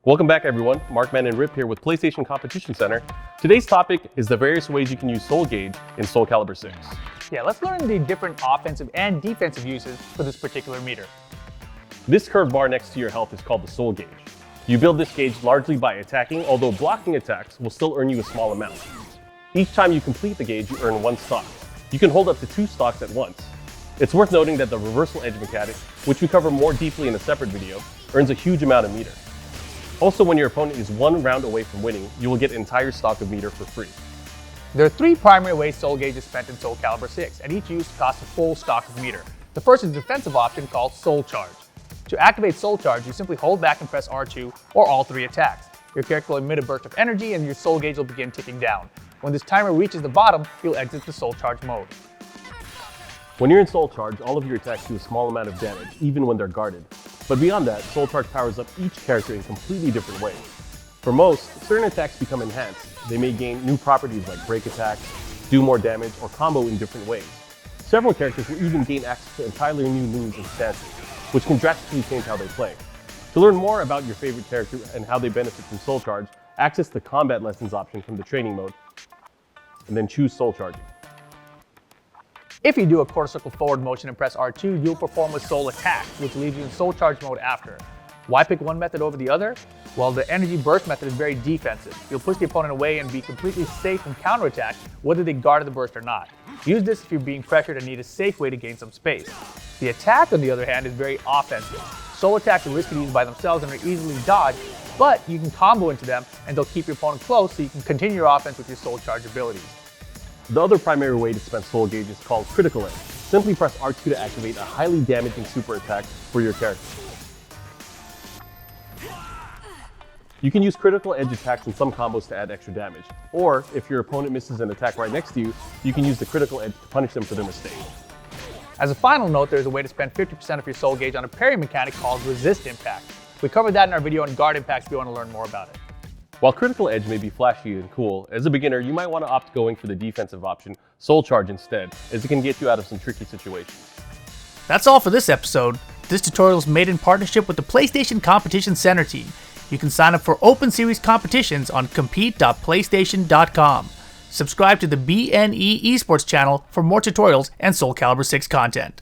Welcome back everyone, Markman and Rip here with PlayStation Competition Center. Today's topic is the various ways you can use Soul Gauge in SOULCALIBUR 6. Yeah, let's learn the different offensive and defensive uses for this particular meter. This curved bar next to your health is called the Soul Gauge. You build this gauge largely by attacking, although blocking attacks will still earn you a small amount. Each time you complete the gauge, you earn 1 stock. You can hold up to 2 stocks at once. It's worth noting that the reversal edge mechanic, which we cover more deeply in a separate video, earns a huge amount of meter. Also, when your opponent is 1 round away from winning, you will get an entire stock of meter for free. There are 3 primary ways Soul Gauge is spent in SOULCALIBUR 6, and each use costs a full stock of meter. The first is a defensive option called Soul Charge. To activate Soul Charge, you simply hold back and press R2 or all 3 attacks. Your character will emit a burst of energy and your Soul Gauge will begin ticking down. When this timer reaches the bottom, you'll exit the Soul Charge mode. When you're in Soul Charge, all of your attacks do a small amount of damage, even when they're guarded. But beyond that, Soul Charge powers up each character in completely different ways. For most, certain attacks become enhanced. They may gain new properties like break attacks, do more damage, or combo in different ways. Several characters will even gain access to entirely new moves and stances, which can drastically change how they play. To learn more about your favorite character and how they benefit from Soul Charge, access the Combat Lessons option from the Training mode, and then choose Soul Charging. If you do a quarter circle forward motion and press R2, you'll perform a Soul Attack, which leaves you in Soul Charge mode after. Why pick one method over the other? Well, the Energy Burst method is very defensive. You'll push the opponent away and be completely safe from counterattack, whether they guarded the burst or not. Use this if you're being pressured and need a safe way to gain some space. The Attack, on the other hand, is very offensive. Soul Attacks are risky to use by themselves and are easily dodged, but you can combo into them and they'll keep your opponent close so you can continue your offense with your Soul Charge abilities. The other primary way to spend Soul Gauge is called Critical Edge. Simply press R2 to activate a highly damaging super attack for your character. You can use Critical Edge attacks in some combos to add extra damage, or if your opponent misses an attack right next to you, you can use the Critical Edge to punish them for their mistake. As a final note, there's a way to spend 50% of your Soul Gauge on a parry mechanic called Resist Impact. We covered that in our video on Guard Impacts if you want to learn more about it. While Critical Edge may be flashy and cool, as a beginner you might want to opt going for the defensive option, Soul Charge instead, as it can get you out of some tricky situations. That's all for this episode. This tutorial is made in partnership with the PlayStation Competition Center team. You can sign up for Open Series competitions on compete.playstation.com. Subscribe to the BNE Esports channel for more tutorials and SOULCALIBUR 6 content.